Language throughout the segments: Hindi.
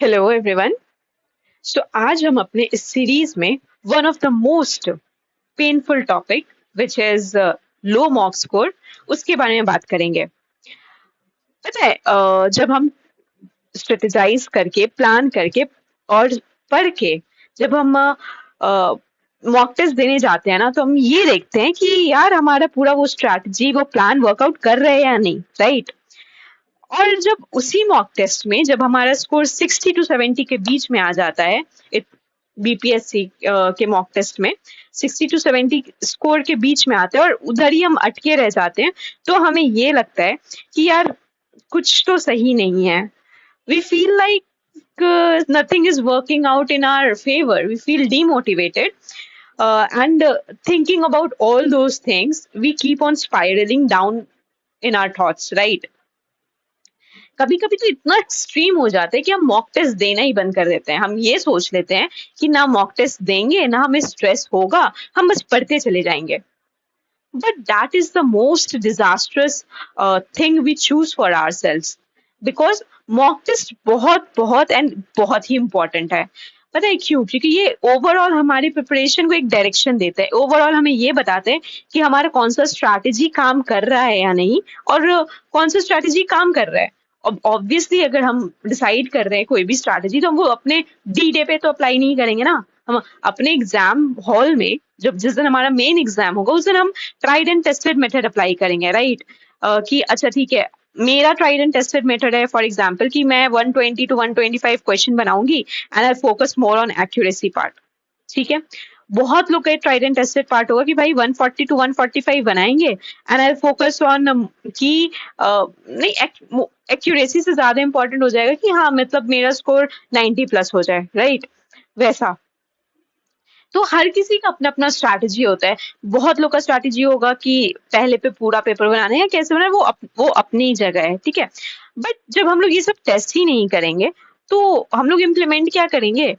Hello everyone. सो आज हम अपने इस सीरीज में one of the most painful topic which is low mock score उसके बारे में बात करेंगे। पता है जब हम स्ट्रेटेजाइज करके प्लान करके और पढ़ के जब हम मॉक टेस्ट देने जाते हैं ना, तो हम ये देखते हैं कि यार हमारा पूरा वो स्ट्रैटेजी वो प्लान वर्कआउट कर रहे हैं या नहीं, राइट? और जब उसी मॉक टेस्ट में जब हमारा स्कोर 60 टू 70 के बीच में आ जाता है, बीपीएससी के मॉक टेस्ट में 60 टू 70 स्कोर के बीच में आते हैं और उधर ही हम अटके रह जाते हैं, तो हमें ये लगता है कि यार कुछ तो सही नहीं है। We feel like nothing is working out in our favor. We feel demotivated, and thinking about all those things, we keep on spiraling down in our thoughts, right? कभी कभी तो इतना एक्सट्रीम हो जाता है कि हम मॉक टेस्ट देना ही बंद कर देते हैं। हम ये सोच लेते हैं कि ना मॉक टेस्ट देंगे ना हमें स्ट्रेस होगा, हम बस पढ़ते चले जाएंगे। But that is the most disastrous thing we choose for our sales, because mock test बहुत बहुत एंड बहुत ही इंपॉर्टेंट है। पता है क्यों? क्योंकि ये ओवरऑल हमारी प्रिपरेशन को एक डायरेक्शन देता है। ओवरऑल हमें ये बताते हैं कि हमारा कौन सा स्ट्रैटेजी काम कर रहा है या नहीं, और कौन सा स्ट्रैटेजी काम कर रहा है। अब ऑब्वियसली अगर हम डिसाइड कर रहे हैं कोई भी स्ट्रैटेजी, तो हम वो अपने डी डे पे तो अप्लाई नहीं करेंगे ना। हम अपने एग्जाम हॉल में जब जिस दिन हमारा मेन एग्जाम होगा उस दिन हम tried and tested method apply करेंगे, राइट? कि अच्छा ठीक है, मेरा ट्राइड एंड टेस्टेड मेथड है फॉर एग्जाम्पल कि मैं 120 टू 125 क्वेश्चन बनाऊंगी and I focus more on accuracy part. ठीक है, बहुत लोग का ट्राइड एंड टेस्टेड पार्ट होगा कि भाई 140 टू 145 बनाएंगे एंड आई फोकस ऑन कि नहीं, एक्यूरेसी से ज्यादा इंपॉर्टेंट हो जाएगा कि हाँ मतलब मेरा स्कोर 90 प्लस हो जाए, राइट? वैसा तो हर किसी का अपना अपना स्ट्रैटेजी होता है। बहुत लोग का स्ट्रैटेजी होगा कि पहले पे पूरा पेपर बनाना है या कैसे बनाना है, वो अपनी जगह है, ठीक है। बट जब हम लोग ये सब टेस्ट ही नहीं करेंगे तो हम लोग इम्प्लीमेंट क्या करेंगे?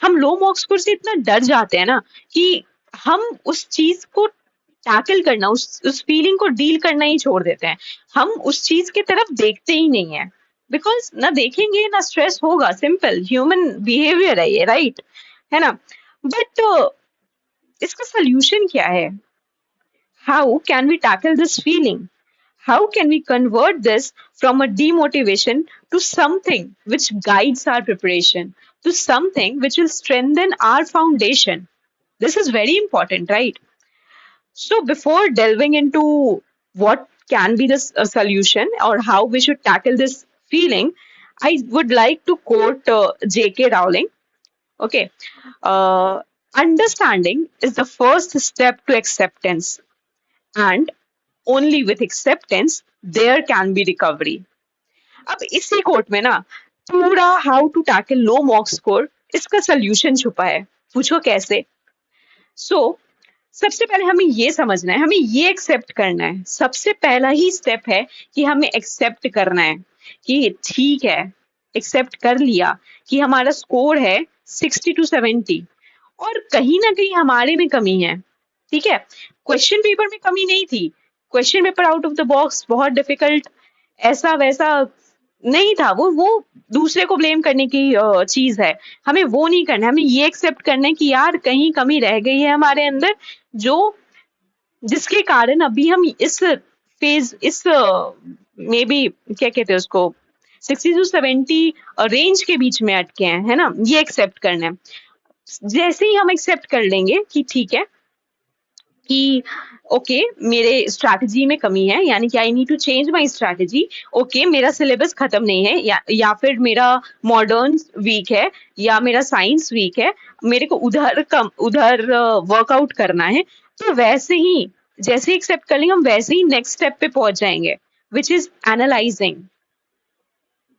हम लो मार्क्स स्कोर से इतना डर जाते हैं ना कि हम उस चीज को टैकल करना, उस फीलिंग को डील करना ही छोड़ देते हैं। हम उस चीज की तरफ देखते ही नहीं है, बिकॉज ना देखेंगे ना स्ट्रेस होगा। सिंपल ह्यूमन बिहेवियर है ये, राइट? है ना? बट इसका सोल्यूशन क्या है? How can we tackle this feeling? How can we convert this from a demotivation to something which guides our preparation, to something which will strengthen our foundation? This is very important, right? So, before delving into what can be the solution or how we should tackle this feeling, I would like to quote J.K. Rowling. Okay. Understanding is the first step to acceptance, and only with acceptance there can be recovery. अब इसी कोट में ना पूरा how to tackle low marks score इसका सोल्यूशन छुपा है। पूछो कैसे? सबसे पहले हमें ये समझना है, हमें ये एक्सेप्ट करना है। सबसे पहला ही स्टेप है कि हमें एक्सेप्ट करना है कि ठीक है, एक्सेप्ट कर लिया कि हमारा स्कोर है 60 टू 70 और कहीं ना कहीं हमारे में कमी है। ठीक है, क्वेश्चन पेपर में कमी नहीं थी, question paper out of the box बहुत डिफिकल्ट ऐसा वैसा नहीं था, वो दूसरे को ब्लेम करने की चीज है। हमें वो नहीं करना है, हमें ये एक्सेप्ट करना है कि यार कहीं कमी रह गई है हमारे अंदर, जो जिसके कारण अभी हम इस फेज मे बी क्या कहते हैं उसको 60 टू 70 रेंज के बीच में अटके हैं, है ना? ये एक्सेप्ट करना है। जैसे ही हम एक्सेप्ट कर लेंगे कि ठीक है कि ओके मेरे स्ट्रैटेजी में कमी है, यानी कि I need to change my strategy. Okay मेरा सिलेबस खत्म नहीं है, या फिर मेरा मॉडर्न वीक है या मेरा साइंस वीक है, मेरे को उधर वर्कआउट करना है। तो वैसे ही जैसे एक्सेप्ट कर लेंगे हम वैसे ही नेक्स्ट स्टेप पे पहुंच जाएंगे, विच इज एनालाइजिंग।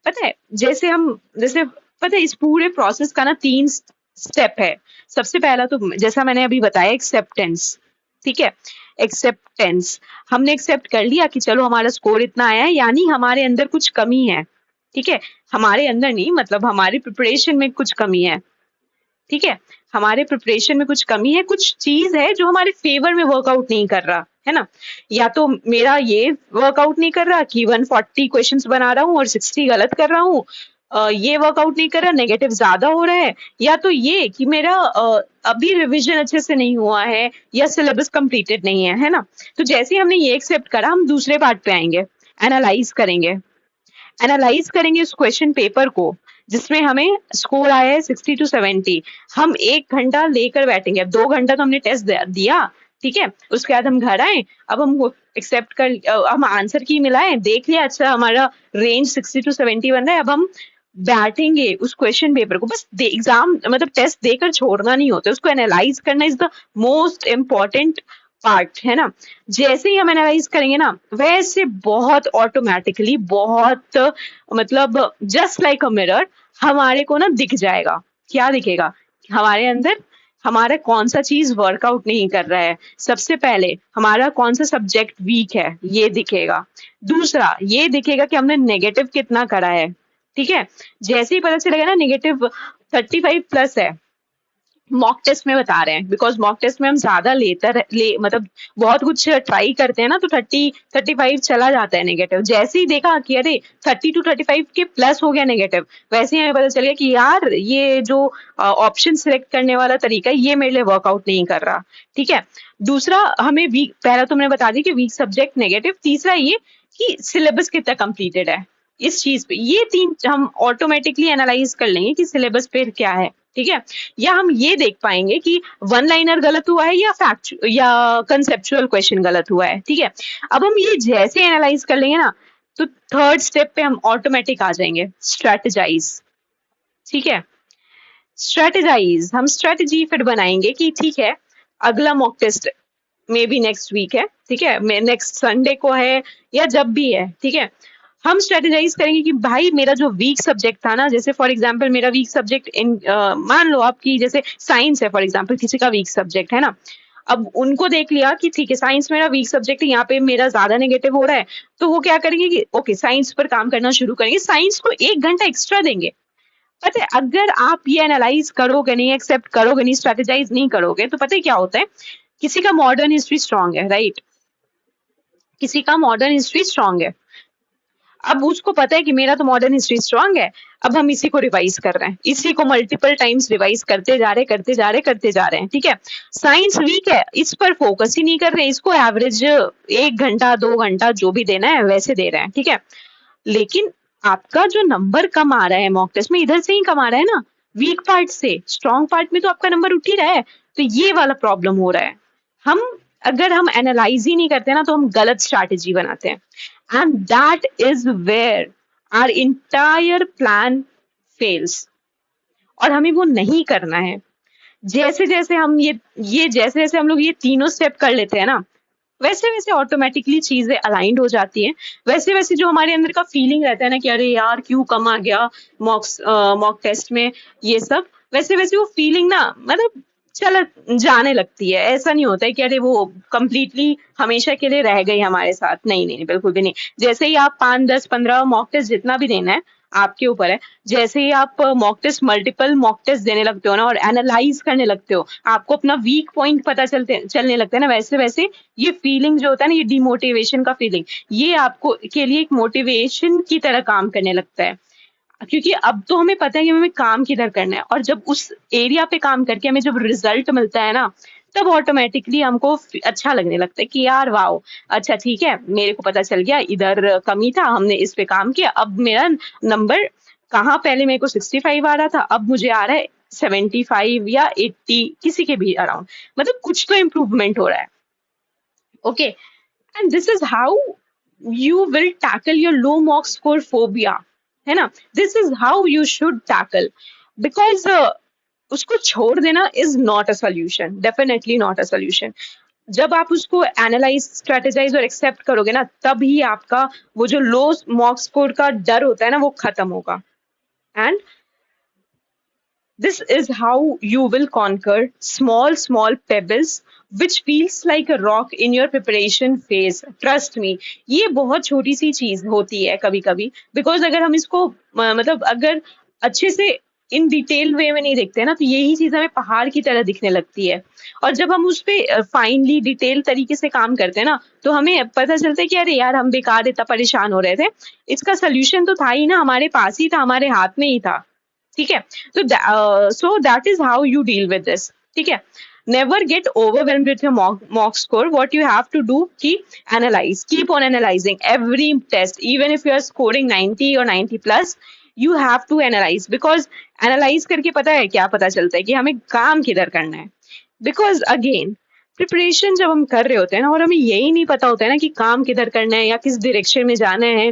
पता है जैसे पता है इस पूरे प्रोसेस का ना 3 स्टेप है। सबसे पहला तो जैसा मैंने अभी बताया एक्सेप्टेंस। ठीक है, एक्सेप्टेंस हमने एक्सेप्ट कर लिया कि चलो हमारा स्कोर इतना आया है, यानी हमारे अंदर कुछ कमी है। ठीक है, हमारे अंदर नहीं, मतलब हमारी प्रिपरेशन में कुछ कमी है। ठीक है, हमारे प्रिपरेशन में कुछ कमी है, कुछ चीज है जो हमारे फेवर में वर्कआउट नहीं कर रहा है ना। या तो मेरा ये वर्कआउट नहीं कर रहा कि 140 क्वेश्चंस बना रहा हूँ और 60 गलत कर रहा हूँ, ये वर्कआउट नहीं कर रहा, नेगेटिव ज्यादा हो रहा है, या तो ये कि मेरा अभी रिवीजन अच्छे से नहीं हुआ है या सिलेबस कंप्लीटेड नहीं है ना। तो जैसे ही हमने ये एक्सेप्ट करा, हम दूसरे पार्ट पे आएंगे, एनालाइज करेंगे। एनालाइज करेंगे उस क्वेश्चन पेपर को जिसमें हमें स्कोर आया है 60 to 70। हम 1 घंटा लेकर बैठेंगे। अब 2 घंटा तो हमने टेस्ट दिया, ठीक है, उसके बाद हम घर आए। अब हम एक्सेप्ट कर हम आंसर की मिलाए, देख लिया, अच्छा हमारा रेंज 60 to 70 बन रहा है। अब हम बैठेंगे उस क्वेश्चन पेपर को, बस एग्जाम मतलब टेस्ट देकर छोड़ना नहीं होता, उसको एनालाइज करना is the most important part, है ना। जैसे ही हम एनालाइज करेंगे ना, वैसे बहुत ऑटोमेटिकली, बहुत मतलब जस्ट लाइक अ मिरर हमारे को ना दिख जाएगा। क्या दिखेगा? हमारे अंदर हमारा कौन सा चीज वर्कआउट नहीं कर रहा है। सबसे पहले हमारा कौन सा सब्जेक्ट वीक है, ये दिखेगा। दूसरा ये दिखेगा कि हमने नेगेटिव कितना करा है, ठीक है। जैसे ही पता चलेगा ना नेगेटिव 35+ है, मॉक टेस्ट में बता रहे हैं, बिकॉज मॉक टेस्ट में हम ज्यादा मतलब बहुत कुछ ट्राई करते हैं ना, तो 30-35 चला जाता है नेगेटिव। जैसे ही देखा कि अरे 30 to 35 के प्लस हो गया नेगेटिव, वैसे ही हमें पता चल गया कि यार ये जो ऑप्शन सिलेक्ट करने वाला तरीका है, ये मेरे लिए वर्कआउट नहीं कर रहा, ठीक है। दूसरा, हमें वीक, पहला तो मैंने बता दी कि वीक सब्जेक्ट नेगेटिव। तीसरा ये कि सिलेबस कितना कंप्लीटेड है। इस चीज पे ये 3 हम ऑटोमेटिकली एनालाइज कर लेंगे कि सिलेबस पे क्या है, ठीक है। या हम ये देख पाएंगे कि वन लाइनर गलत हुआ है या फैक्ट या कंसेप्चुअल क्वेश्चन गलत हुआ है, ठीक है। अब हम ये जैसे एनालाइज कर लेंगे ना, तो थर्ड स्टेप पे हम ऑटोमेटिक आ जाएंगे, स्ट्रेटेजाइज, ठीक है। स्ट्रेटेजाइज, हम स्ट्रेटेजी फिर बनाएंगे कि ठीक है, अगला mock test may be next week है, ठीक है, नेक्स्ट संडे को है या जब भी है, ठीक है। हम स्ट्रेटेजाइज करेंगे कि भाई मेरा जो वीक सब्जेक्ट था ना, जैसे फॉर एग्जांपल मेरा वीक सब्जेक्ट इन मान लो आपकी जैसे साइंस है फॉर एग्जांपल, किसी का वीक सब्जेक्ट है ना। अब उनको देख लिया कि ठीक है साइंस मेरा वीक सब्जेक्ट है, यहाँ पे मेरा ज्यादा नेगेटिव हो रहा है, तो वो क्या करेंगे कि ओके साइंस पर काम करना शुरू करेंगे, साइंस को 1 घंटा एक्स्ट्रा देंगे। पता है अगर आप ये एनालाइज करोगे नहीं, एक्सेप्ट करोगे नहीं, स्ट्रेटेजाइज नहीं करोगे, तो पता है क्या होता है, किसी का मॉडर्न हिस्ट्री स्ट्रांग है, राइट, किसी का मॉडर्न हिस्ट्री स्ट्रांग है। अब उसको पता है कि मेरा तो मॉडर्न हिस्ट्री स्ट्रांग है, अब हम इसी को रिवाइज कर रहे हैं, इसी को मल्टीपल टाइम्स रिवाइज करते जा रहे करते जा रहे हैं, ठीक है। साइंस वीक है, इस पर फोकस ही नहीं कर रहे, इसको एवरेज 1 घंटा 2 घंटा जो भी देना है वैसे दे रहे हैं, ठीक है। लेकिन आपका जो नंबर कम आ रहा है मॉक टेस्ट में, इधर से ही कम आ रहा है ना, वीक पार्ट से। स्ट्रॉन्ग पार्ट में तो आपका नंबर उठ ही रहा है, तो ये वाला प्रॉब्लम हो रहा है। हम अगर हम एनालाइज ही नहीं करते ना, तो हम गलत स्ट्रैटेजी बनाते हैं, and that is where our entire plan fails. और हमें वो नहीं करना है। जैसे जैसे हम ये जैसे जैसे हम लोग ये तीनों स्टेप कर लेते हैं ना, वैसे वैसे ऑटोमेटिकली चीजें अलाइंड हो जाती हैं। वैसे वैसे जो हमारे अंदर का फीलिंग रहता है ना कि अरे यार क्यों कम आ गया मॉक टेस्ट में, ये सब वैसे वैसे वो फीलिंग ना मतलब चल जाने लगती है। ऐसा नहीं होता है कि अरे वो कंप्लीटली हमेशा के लिए रह गई हमारे साथ, नहीं नहीं नहीं, बिल्कुल भी नहीं। जैसे ही आप 5 10 15 मॉक टेस्ट जितना भी देना है आपके ऊपर है, जैसे ही आप mock test multiple mock test देने लगते हो ना और एनालाइज करने लगते हो, आपको अपना वीक पॉइंट पता चलने लगता है ना, वैसे वैसे ये फीलिंग जो होता है ना, ये डिमोटिवेशन का फीलिंग, ये आपको के लिए एक मोटिवेशन की तरह काम करने लगता है। क्योंकि अब तो हमें पता है कि हमें काम किधर करना है, और जब उस एरिया पे काम करके हमें जब रिजल्ट मिलता है ना, तब ऑटोमेटिकली हमको अच्छा लगने लगता है कि यार वाओ, अच्छा ठीक है, मेरे को पता चल गया इधर कमी था, हमने इस पे काम किया, अब मेरा नंबर कहाँ, पहले मेरे को 65 आ रहा था, अब मुझे आ रहा है 75 या 80, किसी के भी अराउंड, मतलब कुछ तो इम्प्रूवमेंट हो रहा है। Okay, and this is how you will tackle your low mark score phobia, है ना। this is how you should tackle, because उसको छोड़ देना is not a solution, definitely not a solution। जब आप उसको एनालाइज स्ट्रेटेजाइज और एक्सेप्ट करोगे ना, तभी आपका वो जो लो मार्क्स स्कोर का डर होता है ना, वो खत्म होगा। And this is how you will conquer small pebbles which feels like a rock in your preparation phase. Trust me, ये बहुत छोटी सी चीज होती है कभी कभी, बिकॉज अगर हम इसको मतलब अगर अच्छे से इन डिटेल वे में नहीं देखते ना, तो यही चीज हमें पहाड़ की तरह दिखने लगती है। और जब हम उस पे फाइनली डिटेल तरीके से काम करते हैं ना, तो हमें पता चलता है कि अरे यार हम बेकार इतना परेशान हो रहे थे, इसका सोल्यूशन तो था ही ना, हमारे पास ही था, हमारे हाथ में ही था। ठीक है। तो so that is how you deal with this. ठीक है। Never get overwhelmed with your mock score. What you have to do, keep on analyzing every test, even if you are scoring 90 or 90 plus. You have to analyze, because analyze करके पता है क्या पता चलता है कि हमें काम किधर करना है। बिकॉज अगेन प्रिपरेशन जब हम कर रहे होते हैं ना, और हमें यही नहीं पता होता है ना कि काम किधर करना है या किस डायरेक्शन में जाना है,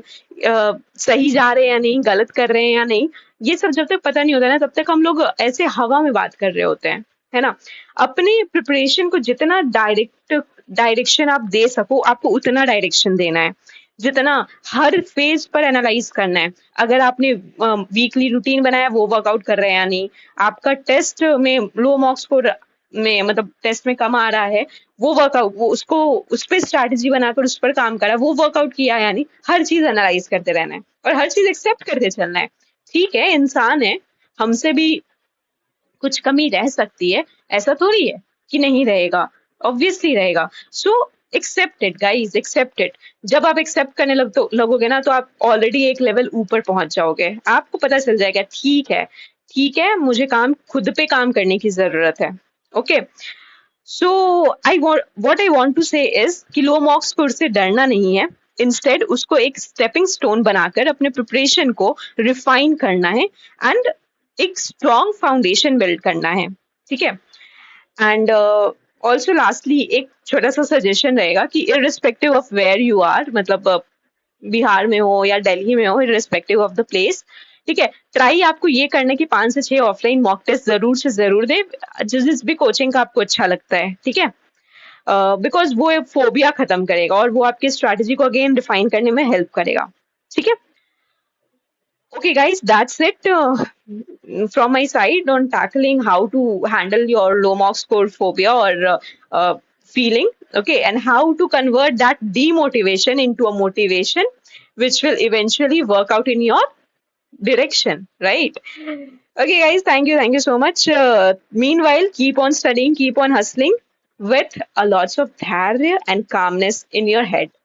सही जा रहे हैं या नहीं, गलत कर रहे हैं या नहीं, ये सब जब तक पता नहीं होता ना, तब तक हम लोग ऐसे हवा में बात कर रहे होते हैं, है ना। अपने प्रिपरेशन को जितना डायरेक्शन आप दे सको, आपको उतना डायरेक्शन देना है। जितना हर फेज पर एनालाइज करना है। अगर आपने वीकली रूटीन बनाया, वो वर्कआउट कर रहे हैं या नहीं, आपका टेस्ट में लो मार्क्स स्कोर में, मतलब टेस्ट में कम आ रहा है, वो वर्कआउट, वो उसको उस पर स्ट्रैटेजी बनाकर उस पर काम करा, वो वर्कआउट किया या नहीं, हर चीज एनालाइज करते रहना है और हर चीज एक्सेप्ट करते चलना है। ठीक है, इंसान है, हमसे भी कुछ कमी रह सकती है, ऐसा थोड़ी है कि नहीं रहेगा, ऑब्वियसली रहेगा। So accept it guys, accept it. जब आप एक्सेप्ट करने लगोगे ना, तो आप ऑलरेडी एक लेवल ऊपर पहुंच जाओगे। आपको पता चल जाएगा ठीक है, ठीक है, मुझे काम खुद पे काम करने की जरूरत है। Okay. So what I want to say is कि लो मार्क्स स्कोर से डरना नहीं है। इंस्टेड उसको एक स्टेपिंग स्टोन बनाकर अपने प्रिपरेशन को रिफाइन करना है एंड एक स्ट्रॉन्ग फाउंडेशन बिल्ड करना है। ठीक है। एंड ऑल्सो लास्टली एक छोटा सा सजेशन रहेगा कि irrespective of where you are, मतलब बिहार में हो या दिल्ली में हो, इररिस्पेक्टिव ऑफ द प्लेस, ठीक है, ट्राई आपको ये करने की 5 से 6 ऑफलाइन मॉक टेस्ट जरूर से जरूर दे, जिस भी कोचिंग का आपको अच्छा लगता है। ठीक है। बिकॉज वो एक फोबिया खत्म करेगा और वो आपकी स्ट्रैटेजी को अगेन डिफाइन करने में हेल्प करेगा। ठीक है। Okay, guys, that's it from my side on tackling how to handle your low mark score phobia or feeling. Okay, and how to convert that demotivation into a motivation, which will eventually work out in your direction, right? Okay, guys, thank you so much. Meanwhile, keep on studying, keep on hustling with a lots of dharya and calmness in your head.